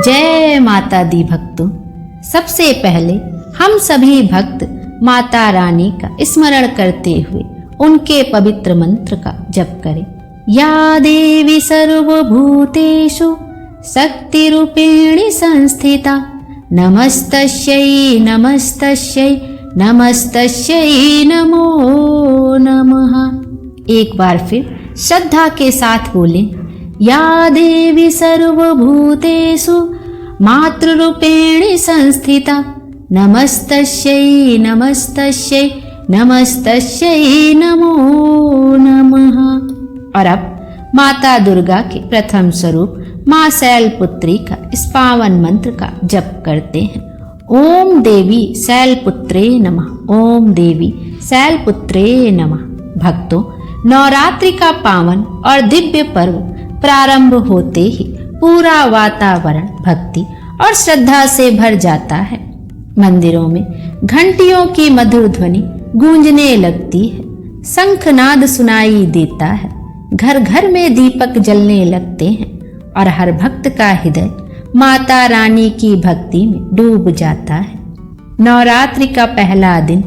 जय माता दी भक्तों। सबसे पहले हम सभी भक्त माता रानी का स्मरण करते हुए उनके पवित्र मंत्र का जप करें। या देवी सर्वभूतेषु शक्तिरूपिणी संस्थिता नमस्तस्यै नमस्तस्यै नमस्तस्यै नमो नमः। एक बार फिर श्रद्धा के साथ बोलें। या देवी सर्वभूतेषु मातृरूपेणी संस्थिता नमस्तस्यै नमस्तस्यै नमस्तस्यै नमो नमः। और अब माता दुर्गा के प्रथम स्वरूप मां शैलपुत्री का इस पावन मंत्र का जप करते हैं। ओम देवी शैलपुत्रे नमः, ओम देवी शैलपुत्रे नमः। भक्तों, नवरात्रि का पावन और दिव्य पर्व प्रारंभ होते ही पूरा वातावरण भक्ति और श्रद्धा से भर जाता है। मंदिरों में घंटियों की मधुर ध्वनि गूंजने लगती है, शंखनाद सुनाई देता है, घर घर में दीपक जलने लगते हैं और हर भक्त का हृदय माता रानी की भक्ति में डूब जाता है। नवरात्रि का पहला दिन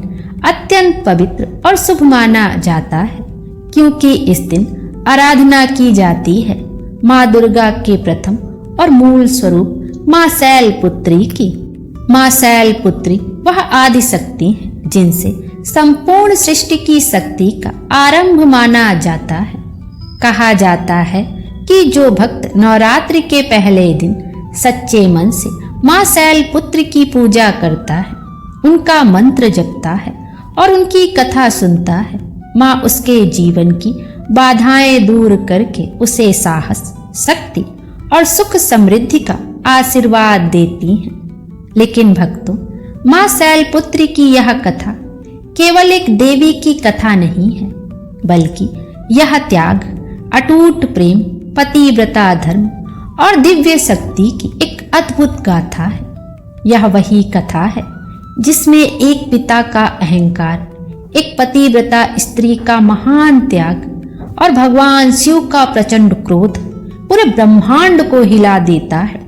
अत्यंत पवित्र और शुभ माना जाता है, क्योंकि इस दिन आराधना की जाती है माँ दुर्गा के प्रथम और मूल स्वरूप माँ शैलपुत्री की। माँ शैलपुत्री वह आदि शक्ति है जिनसे संपूर्ण सृष्टि की शक्ति का आरंभ माना जाता है। कहा जाता है कि जो भक्त नवरात्रि के पहले दिन सच्चे मन से माँ शैलपुत्री की पूजा करता है, उनका मंत्र जपता है और उनकी कथा सुनता है, माँ उसके जीवन की बाधाएं दूर करके उसे साहस, शक्ति और सुख समृद्धि का आशीर्वाद देती हैं। लेकिन भक्तों, माँ शैलपुत्री की यह कथा केवल एक देवी की कथा नहीं है, बल्कि यह त्याग, अटूट प्रेम, पतिव्रता धर्म और दिव्य शक्ति की एक अद्भुत गाथा है। यह वही कथा है जिसमें एक पिता का अहंकार, एक पतिव्रता स्त्री का महान त्याग और भगवान शिव का प्रचंड क्रोध पूरे ब्रह्मांड को हिला देता है।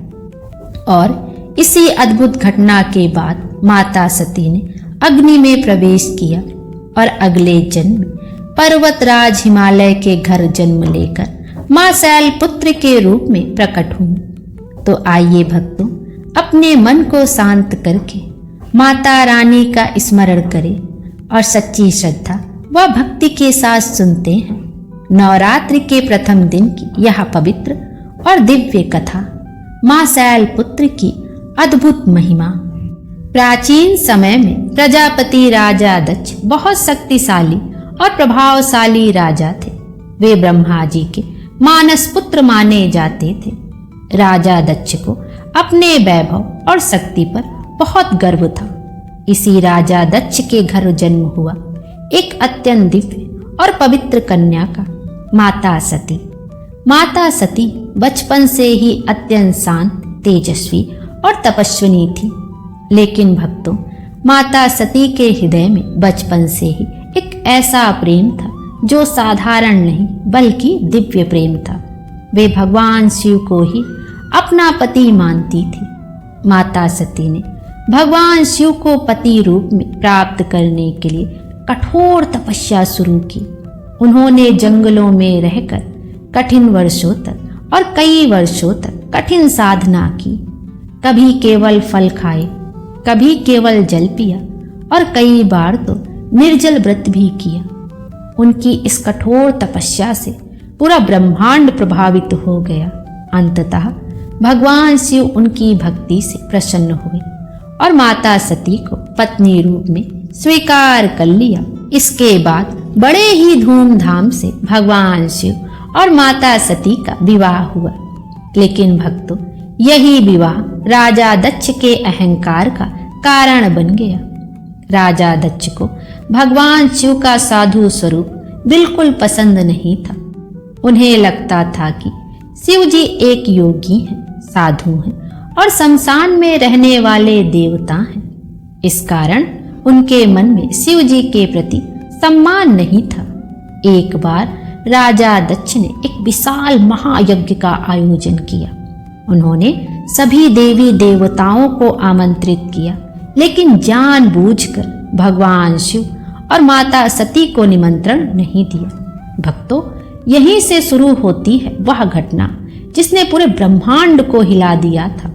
और इसी अद्भुत घटना के बाद माता सती ने अग्नि में प्रवेश किया और अगले जन्म में पर्वतराज हिमालय के घर जन्म लेकर मां शैलपुत्री के रूप में प्रकट हुई। तो आइए भक्तों, अपने मन को शांत करके माता रानी का स्मरण करें और सच्ची श्रद्धा व भक्ति के साथ सुनते हैं नवरात्रि के प्रथम दिन की यह पवित्र और दिव्य कथा, मां शैलपुत्री की अद्भुत महिमा। प्राचीन समय में प्रजापति राजा दक्ष बहुत शक्तिशाली और प्रभावशाली राजा थे। वे ब्रह्मा जी के मानस पुत्र माने जाते थे। राजा दक्ष को अपने वैभव और शक्ति पर बहुत गर्व था। इसी राजा दक्ष के घर जन्म हुआ एक अत्यंत दिव्य और पवित्र कन्या का, माता सती। माता सती बचपन से ही अत्यंत शांत, तेजस्वी और तपस्विनी थी। लेकिन भक्तों, माता सती के हृदय में बचपन से ही एक ऐसा प्रेम था जो साधारण नहीं बल्कि दिव्य प्रेम था। वे भगवान शिव को ही अपना पति मानती थी। माता सती ने भगवान शिव को पति रूप में प्राप्त करने के लिए कठोर तपस्या शुरू की। उन्होंने जंगलों में रहकर कठिन वर्षों तक और कई वर्षों तक कठिन साधना की। कभी केवल फल खाए, कभी केवल जल पिया और कई बार तो निर्जल व्रत भी किया। उनकी इस कठोर तपस्या से पूरा ब्रह्मांड प्रभावित हो गया। अंततः भगवान शिव उनकी भक्ति से प्रसन्न हुए और माता सती को पत्नी रूप में स्वीकार कर लिया। इसके बाद बड़े ही धूमधाम से भगवान शिव और माता सती का विवाह हुआ। लेकिन भक्तों, यही विवाह राजा दक्ष के अहंकार का कारण बन गया। राजा दक्ष को भगवान शिव का साधु स्वरूप बिल्कुल पसंद नहीं था। उन्हें लगता था कि शिव जी एक योगी हैं, साधु हैं और शमशान में रहने वाले देवता हैं। इस कारण उनके मन में शिव जी के प्रति सम्मान नहीं था। एक बार राजा दक्ष ने एक विशाल महायज्ञ का आयोजन किया। उन्होंने सभी देवी देवताओं को आमंत्रित किया, लेकिन जानबूझकर भगवान शिव और माता सती को निमंत्रण नहीं दिया। भक्तों, यहीं से शुरू होती है वह घटना जिसने पूरे ब्रह्मांड को हिला दिया था।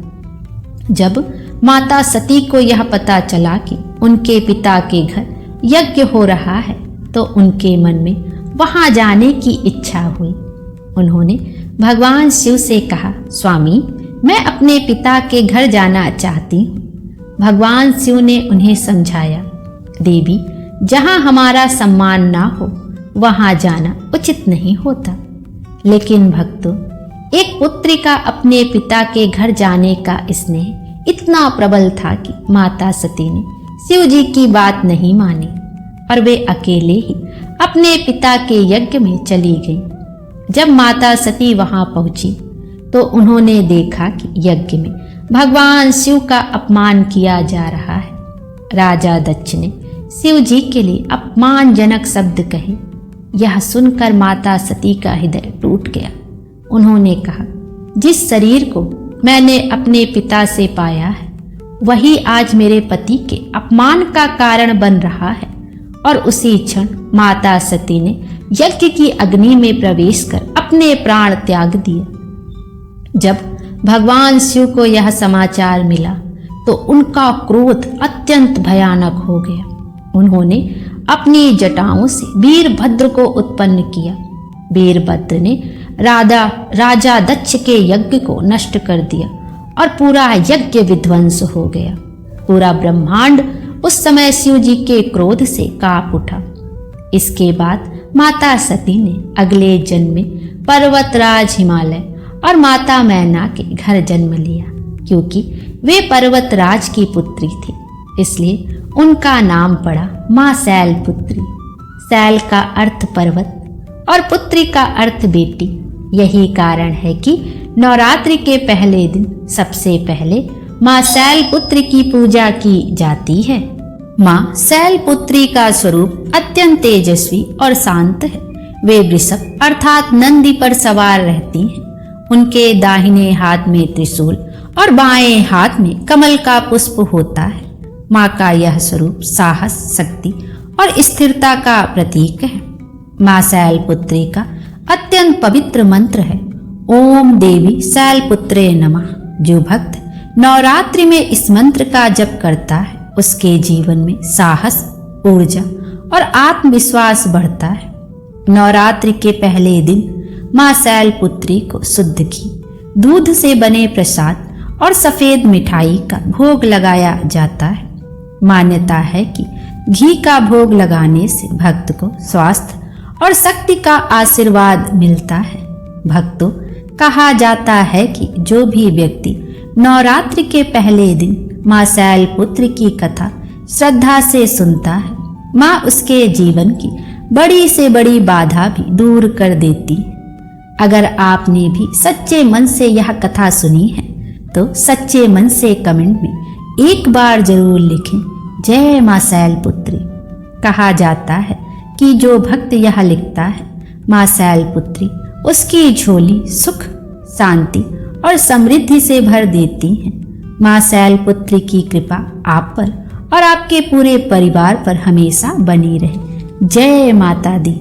जब माता सती को यह पता चला कि उनके पिता के घर यज्ञ हो रहा है, तो उनके मन में वहां जाने की इच्छा हुई। उन्होंने भगवान शिव से कहा, स्वामी, मैं अपने पिता के घर जाना चाहती हूँ। भगवान शिव ने उन्हें समझाया, देवी, जहाँ हमारा सम्मान ना हो वहाँ जाना उचित नहीं होता। लेकिन भक्तों, एक पुत्री का अपने पिता के घर जाने का स्नेह इतना प्रबल था कि माता सती ने शिव जी की बात नहीं मानी और वे अकेले ही अपने पिता के यज्ञ में चली गईं। जब माता सती वहां पहुंची तो उन्होंने देखा कि यज्ञ में भगवान शिव का अपमान किया जा रहा है। राजा दक्ष ने शिव जी के लिए अपमानजनक शब्द कहे। यह सुनकर माता सती का हृदय टूट गया। उन्होंने कहा, जिस शरीर को मैंने अपने पिता से पाया है वही आज मेरे पति के अपमान का कारण बन रहा है। और उसी क्षण माता सती ने यज्ञ की अग्नि में प्रवेश कर अपने प्राण त्याग दिए। जब भगवान शिव को यह समाचार मिला तो उनका क्रोध अत्यंत भयानक हो गया। उन्होंने अपनी जटाओं से वीरभद्र को उत्पन्न किया। वीरभद्र ने राजा दक्ष के यज्ञ को नष्ट कर दिया और पूरा यज्ञ विध्वंस हो गया। पूरा ब्रह्मांड उस समय शिव जी के क्रोध से कांप उठा। इसके बाद माता सती ने अगले जन्म में पर्वतराज हिमालय और माता मैना के घर जन्म लिया। क्योंकि वे पर्वतराज की पुत्री थी, इसलिए उनका नाम पड़ा मां शैलपुत्री। शैल का अर्थ पर्वत और पुत्री का अर्थ बेटी। यही कारण है कि नवरात्रि के पहले दिन सबसे पहले मां शैलपुत्री की पूजा की जाती है। मां शैलपुत्री का स्वरूप अत्यंत तेजस्वी और शांत है। वे वृषभ अर्थात नंदी पर सवार रहती हैं। उनके दाहिने हाथ में त्रिशूल और बाएं हाथ में कमल का पुष्प होता है। मां का यह स्वरूप साहस, शक्ति और स्थिरता का प्रतीक है। मां शैलपुत्री का अत्यंत पवित्र मंत्र है, ओम देवी शैलपुत्रे नमः। जो भक्त नवरात्रि में इस मंत्र का जप करता है उसके जीवन में साहस, ऊर्जा और आत्मविश्वास बढ़ता है। नवरात्रि के पहले दिन मां शैलपुत्री को शुद्ध घी, दूध से बने प्रसाद और सफेद मिठाई का भोग लगाया जाता है। मान्यता है कि घी का भोग लगाने से भक्त को स्वास्थ्य और शक्ति का आशीर्वाद मिलता है। भक्तों, कहा जाता है कि जो भी व्यक्ति नवरात्रि के पहले दिन मां शैलपुत्री की कथा श्रद्धा से सुनता है, मां उसके जीवन की बड़ी से बड़ी बाधा भी दूर कर देती है। अगर आपने भी सच्चे मन से यह कथा सुनी है तो सच्चे मन से कमेंट में एक बार जरूर लिखें, जय मां शैलपुत्री। कहा जाता है कि जो भक्त यह लिखता है, मां शैलपुत्री उसकी झोली सुख, शांति और समृद्धि से भर देती हैं। मां शैलपुत्री की कृपा आप पर और आपके पूरे परिवार पर हमेशा बनी रहे। जय माता दी।